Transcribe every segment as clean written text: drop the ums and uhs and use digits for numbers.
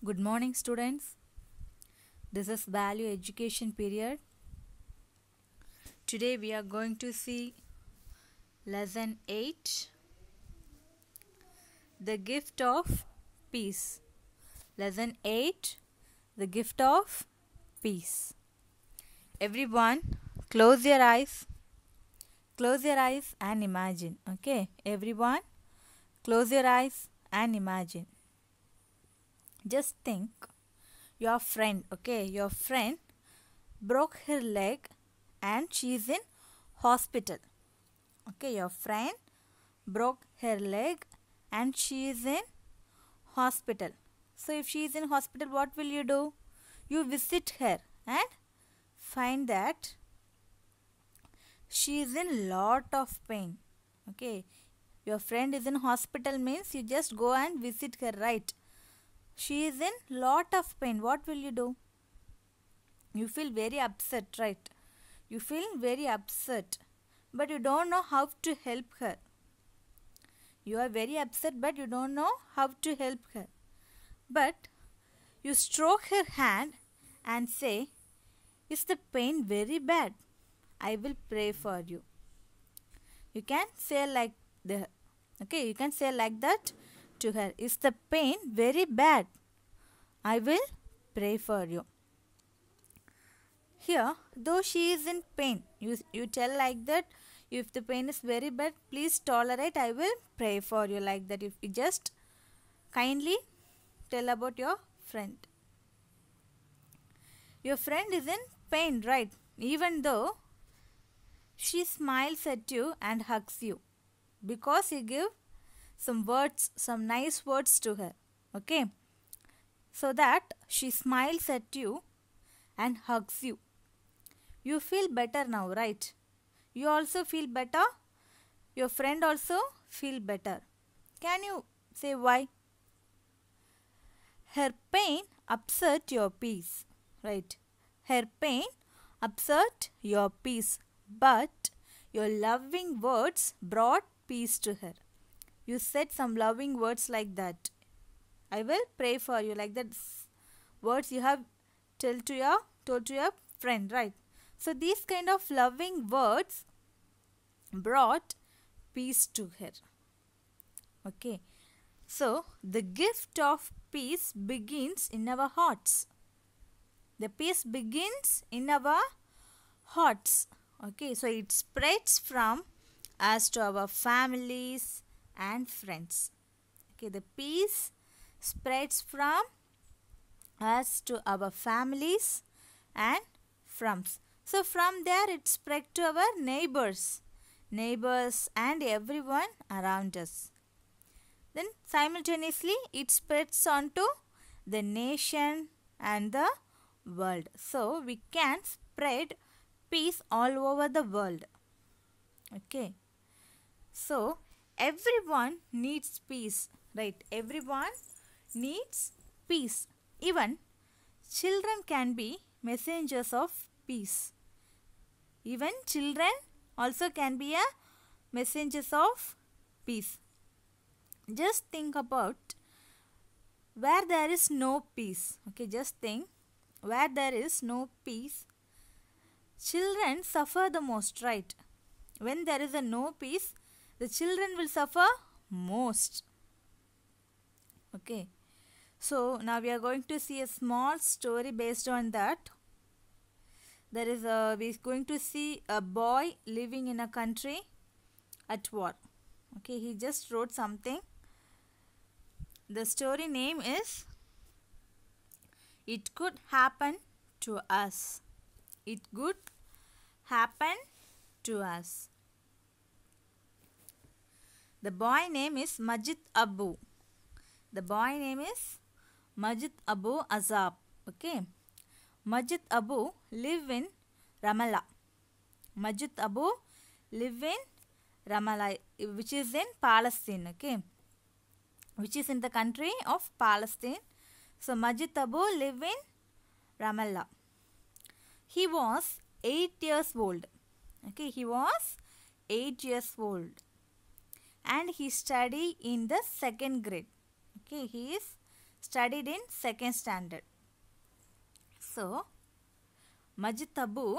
Good morning, students. This is value education period. Today we are going to see lesson 8, the gift of peace. Lesson 8, the gift of peace. Everyone, close your eyes. Close your eyes and imagine. Okay, everyone, close your eyes and imagine. Just think your friend, your friend broke her leg and she is in hospital. Your friend broke her leg and she is in hospital. So if she is in hospital, what will you do? You visit her and find that she is in lot of pain. Your friend is in hospital means you just go and visit her, right? She is in lot of pain. What will you do? You feel very upset, right? You feel very upset, but you don't know how to help her. You are very upset, but you don't know how to help her. But you stroke her hand and say, "Is the pain very bad? I will pray for you." You can say like you can say like that to her. "Is the pain very bad? I will pray for you." Here, though she is in pain, you tell like that, "If the pain is very bad, please tolerate, I will pray for you," like that. If you just kindly tell about your friend. Your friend is in pain, right? Even though she smiles at you and hugs you because you give some words, some nice words to her. So that she smiles at you and hugs you. You feel better now, right? You also feel better. Your friend also feel better. Can you say why? Her pain upset your peace, right? Her pain upset your peace, but your loving words brought peace to her. You said some loving words like that. "I will pray for you," like that. Words you have told to your friend, right? So these kind of loving words brought peace to her. So the gift of peace begins in our hearts. The peace begins in our hearts. So it spreads from us to our families and friends. The peace spreads from us to our families and friends. So from there it spread to our neighbors and everyone around us. Then simultaneously it spreads on to the nation and the world. So we can spread peace all over the world. So everyone needs peace, right? Everyone needs peace. Even children can be messengers of peace. Even children also can be a messengers of peace. Just think about where there is no peace. Just think where there is no peace, children suffer the most, right? When there is a no peace, the children will suffer most. So now we are going to see a small story based on that. We are going to see a boy living in a country at war. He just wrote something. The story name is "It Could Happen to Us." It could happen to us. The boy name is Majid Abu. The boy name is Majid Abu Azab. Majid Abu live in Ramallah. Majid Abu live in Ramallah, which is in Palestine. Which is in the country of Palestine. So Majid Abu live in Ramallah. He was 8 years old. He was 8 years old. And he studied in the second grade. He is studied in 2nd standard. So, Majid Abu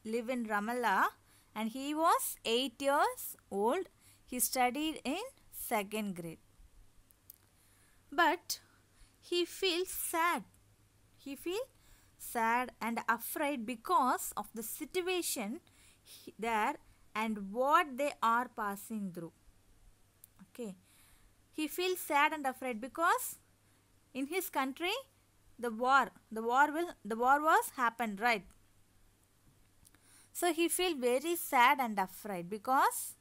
lived in Ramallah and he was 8 years old. He studied in 2nd grade. But he feels sad. He feels sad and afraid because of the situation there and what they are passing through. Okay. He feels sad and afraid because in his country the war was happened, right? So he feels very sad and afraid because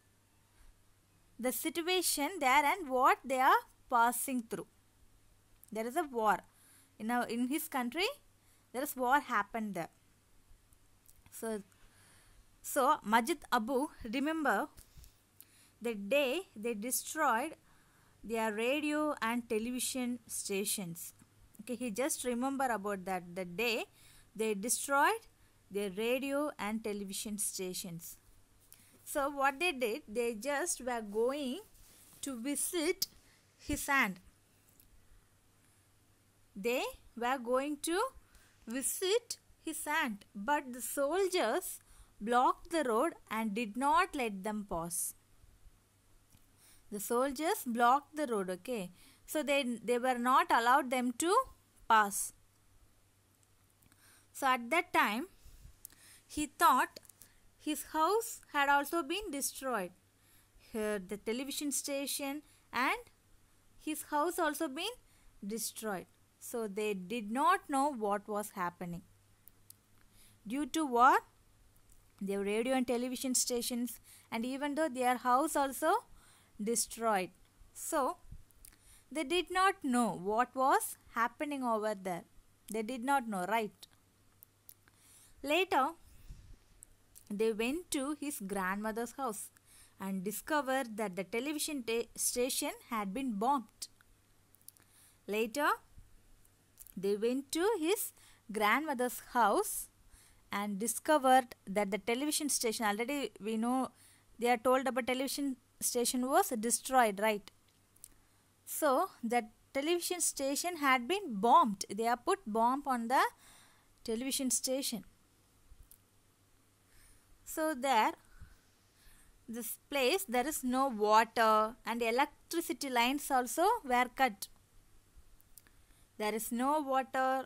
the situation there and what they are passing through. There is a war in his country. There is war happened there. So Majid Abu remember the day they destroyed their radio and television stations. Okay, he just remember about that, the day they destroyed their radio and television stations. So what they did, they just were going to visit his aunt. They were going to visit his aunt, but the soldiers blocked the road and did not let them pass. The soldiers blocked the road, okay. So they were not allowed them to pass. So at that time, he thought his house had also been destroyed. The television station and his house also been destroyed. So they did not know what was happening. Due to war, their radio and television stations and even though their house also destroyed. So they did not know what was happening over there. They did not know, right? Later, they went to his grandmother's house and discovered that the television station had been bombed. Later, they went to his grandmother's house and discovered that the television station, already we know they are told about television station was destroyed, right? So that television station had been bombed. They have put bomb on the television station. So this place there is no water and electricity lines also were cut. There is no water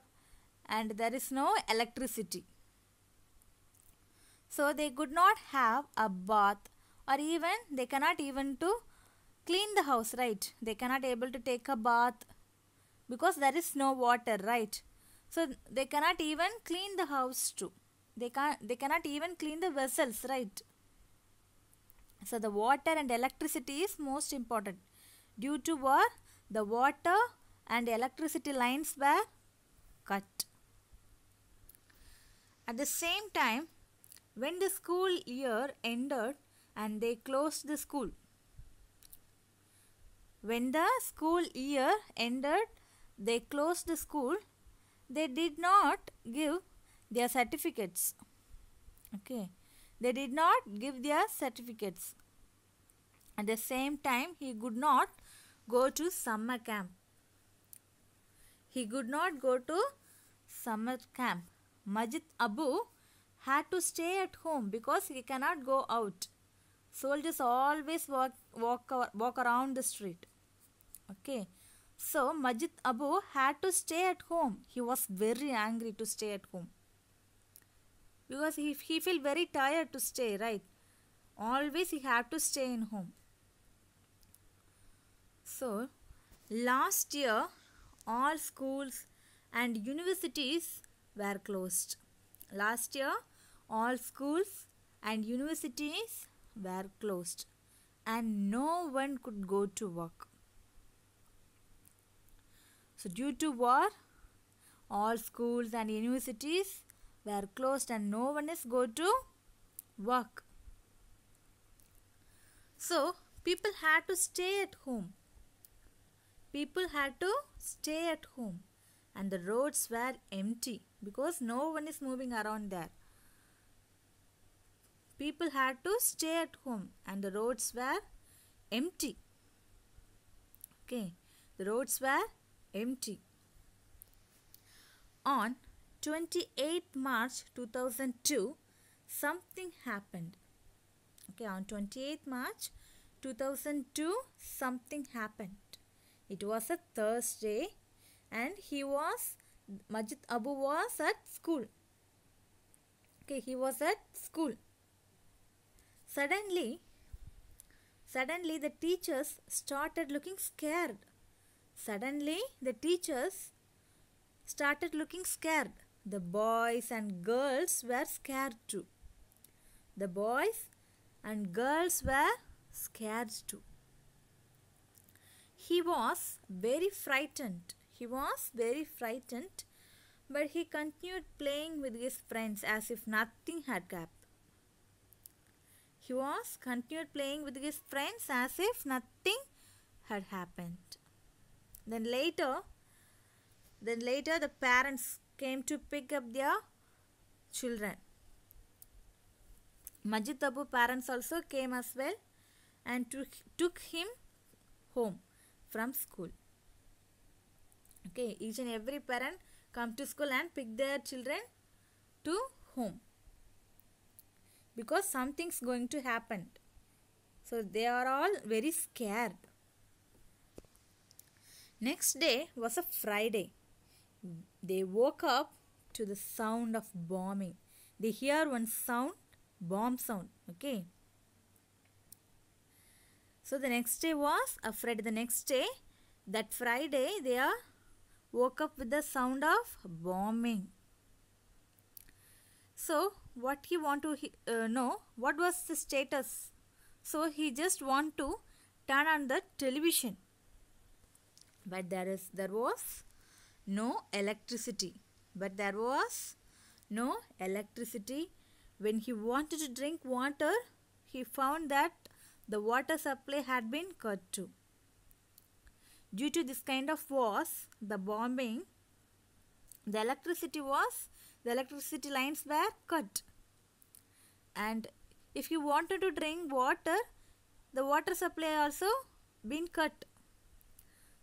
and there is no electricity. So they could not have a bath or even they cannot even to clean the house, right? They cannot able to take a bath because there is no water, right? So they cannot even clean the house too. They cannot even clean the vessels, right? So the water and electricity is most important. Due to war, the water and electricity lines were cut. At the same time, when the school year ended and they closed the school. When the school year ended, they closed the school. They did not give their certificates. Okay. They did not give their certificates. At the same time, he could not go to summer camp. He could not go to summer camp. Majid Abu had to stay at home because he cannot go out. Soldiers always walk around the street. Okay. So Majid Abu had to stay at home. He was very angry to stay at home. Because he feel very tired to stay, right? Always he had to stay in home. So last year all schools and universities were closed. Last year all schools and universities were closed and no one could go to work. So due to war, all schools and universities were closed and no one is go to work. So people had to stay at home. People had to stay at home and the roads were empty because no one is moving around there. People had to stay at home and the roads were empty. Okay, the roads were empty. On 28th March 2002, something happened. Okay, on 28th March 2002, something happened. It was a Thursday and Majid Abu was at school. Okay, he was at school. Suddenly the teachers started looking scared. Suddenly the teachers started looking scared. The boys and girls were scared too. The boys and girls were scared too. He was very frightened. But he continued playing with his friends as if nothing had happened. He was continued playing with his friends as if nothing had happened. Then later the parents came to pick up their children. Majid Abu parents also came as well and took him home from school. Okay, each and every parent come to school and pick their children to home because something's going to happen. So they are all very scared. Next day was a Friday. They woke up to the sound of bombing. They hear one sound, bomb sound. Okay. So the next day was a Friday. The next day, that Friday, they woke up with the sound of bombing. So what he want to know, what was the status? So he just want to turn on the television. But there was no electricity. When he wanted to drink water, he found that the water supply had been cut too. Due to this kind of wars, the bombing, the electricity lines were cut. And if you wanted to drink water, the water supply also been cut.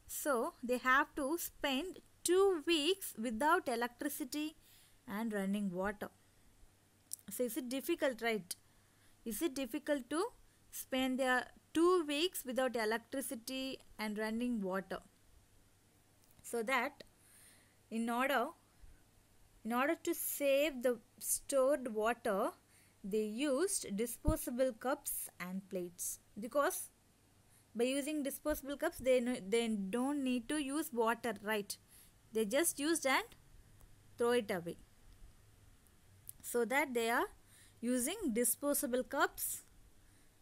So they have to spend 2 weeks without electricity and running water. So is it difficult, right? Is it difficult to spend their 2 weeks without electricity and running water? So that in order to save the stored water, they used disposable cups and plates, because by using disposable cups they don't need to use water, right? They just used and throw it away. So that they are using disposable cups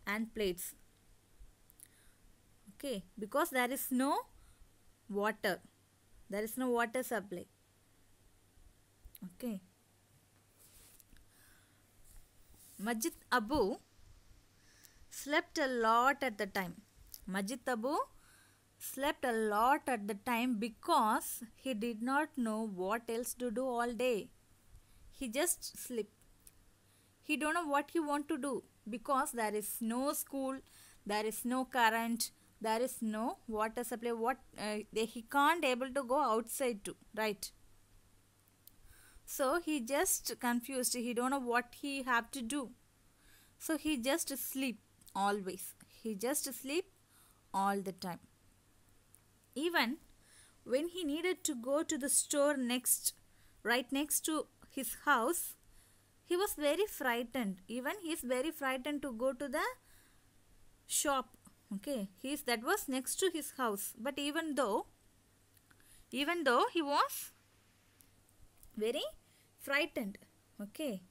and plates. Okay, because there is no water supply. Okay. Majid Abu slept a lot at the time. Because he did not know what else to do all day. He just slept. He don't know what he want to do because there is no school, there is no current, there is no water supply. He can't able to go outside too, right? So he just confused. He don't know what he have to do. So he just sleep always. He just sleep all the time. Even when he needed to go to the store right next to his house, he was very frightened. Even he is very frightened to go to the shop. Okay, that was next to his house. But even though he was very frightened, okay,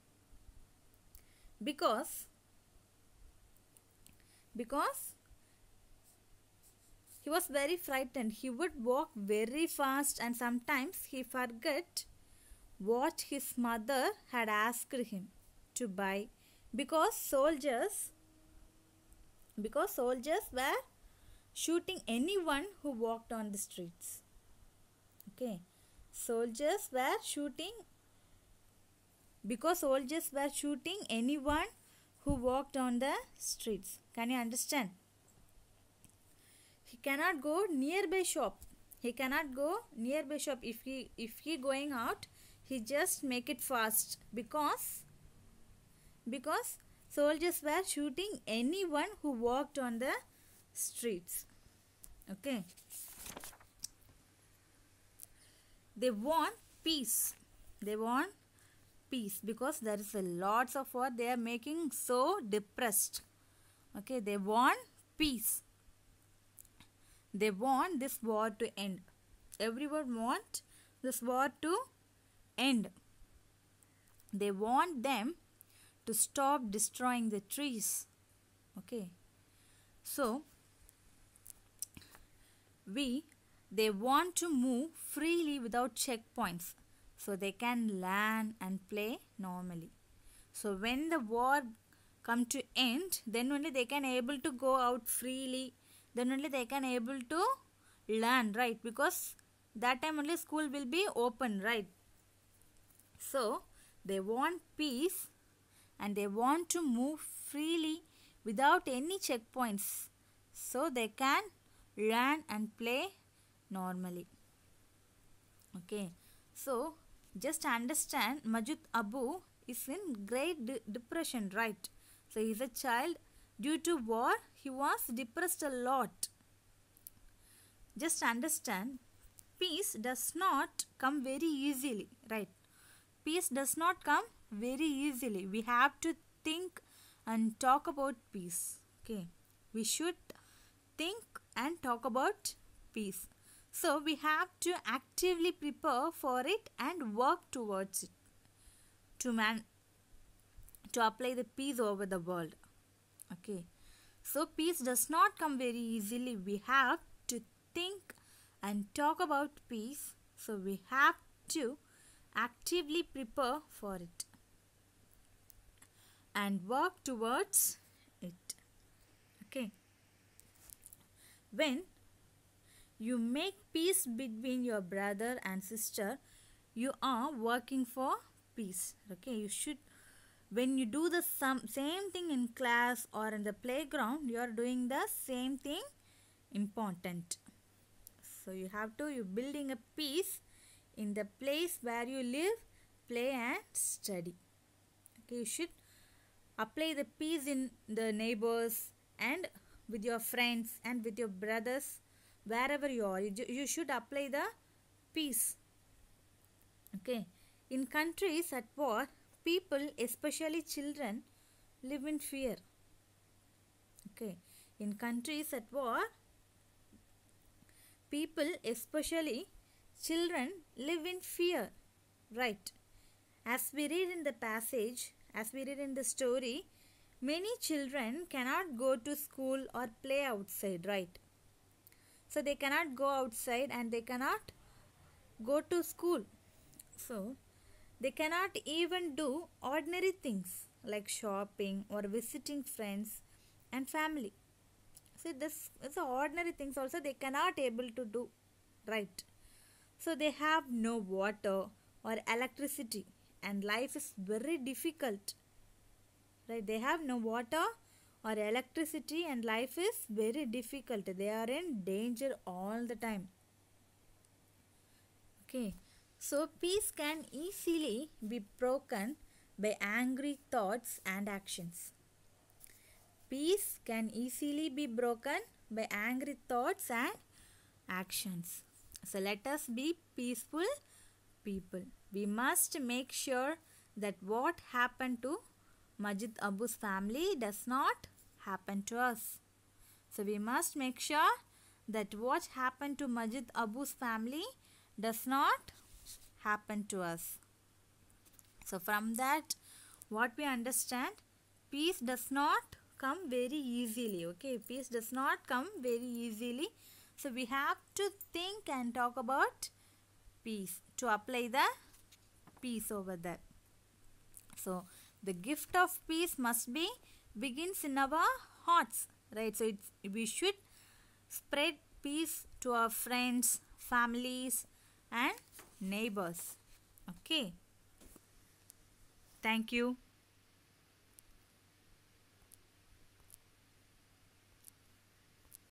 because he was very frightened. He would walk very fast and sometimes he forgot what his mother had asked him to buy because soldiers were shooting anyone who walked on the streets. Okay, soldiers were shooting anyone who walked on the streets. Can you understand? He cannot go nearby shop. he cannot go nearby shop. If he going out, he just make it fast, because soldiers were shooting anyone who walked on the streets. Okay, they want peace. They want peace because there is a lots of war. They are making so depressed. Okay, they want peace. They want this war to end. Everyone want this war to end. They want them to stop destroying the trees. Okay, so they want to move freely without checkpoints, so they can learn and play normally. So when the war come to end, then only they can able to go out freely. Then only they can able to learn, right? Because that time only school will be open, right? So they want peace and they want to move freely without any checkpoints, so they can learn and play normally. Okay, so just understand, Majid Abu is in great depression, right? So he is a child. Due to war, he was depressed a lot. Just understand, peace does not come very easily, right? Peace does not come very easily. We have to think and talk about peace. Okay, we should think and talk about peace. So we have to actively prepare for it and work towards it to apply the peace over the world. Okay, so peace does not come very easily. We have to think and talk about peace. So we have to actively prepare for it and work towards it. Okay, when you make peace between your brother and sister, you are working for peace. Okay, you should, when you do the same thing in class or in the playground, you are doing the same thing important. So you have to, you building a peace in the place where you live, play and study. Okay, you should apply the peace in the neighbors and with your friends and with your brothers. Wherever you are, you should apply the peace. Okay, in countries at war, people, especially children, live in fear. Okay, in countries at war, people, especially children, live in fear, right? As we read in the passage, as we read in the story, many children cannot go to school or play outside, right? So they cannot go outside and they cannot go to school. So they cannot even do ordinary things like shopping or visiting friends and family. So this is ordinary things also they cannot able to do, right? So they have no water or electricity and life is very difficult, right? They have no water or electricity and life is very difficult. They are in danger all the time. Okay, so peace can easily be broken by angry thoughts and actions. Peace can easily be broken by angry thoughts and actions. So let us be peaceful people. We must make sure that what happened to Majid Abu's family does not happen to us. So we must make sure that what happened to Majid Abu's family does not happen to us. So from that, what we understand, peace does not come very easily. Okay, peace does not come very easily. So we have to think and talk about peace to apply the peace over there. So the gift of peace must be begins in our hearts, right? So we should spread peace to our friends, families and neighbors. Okay, thank you.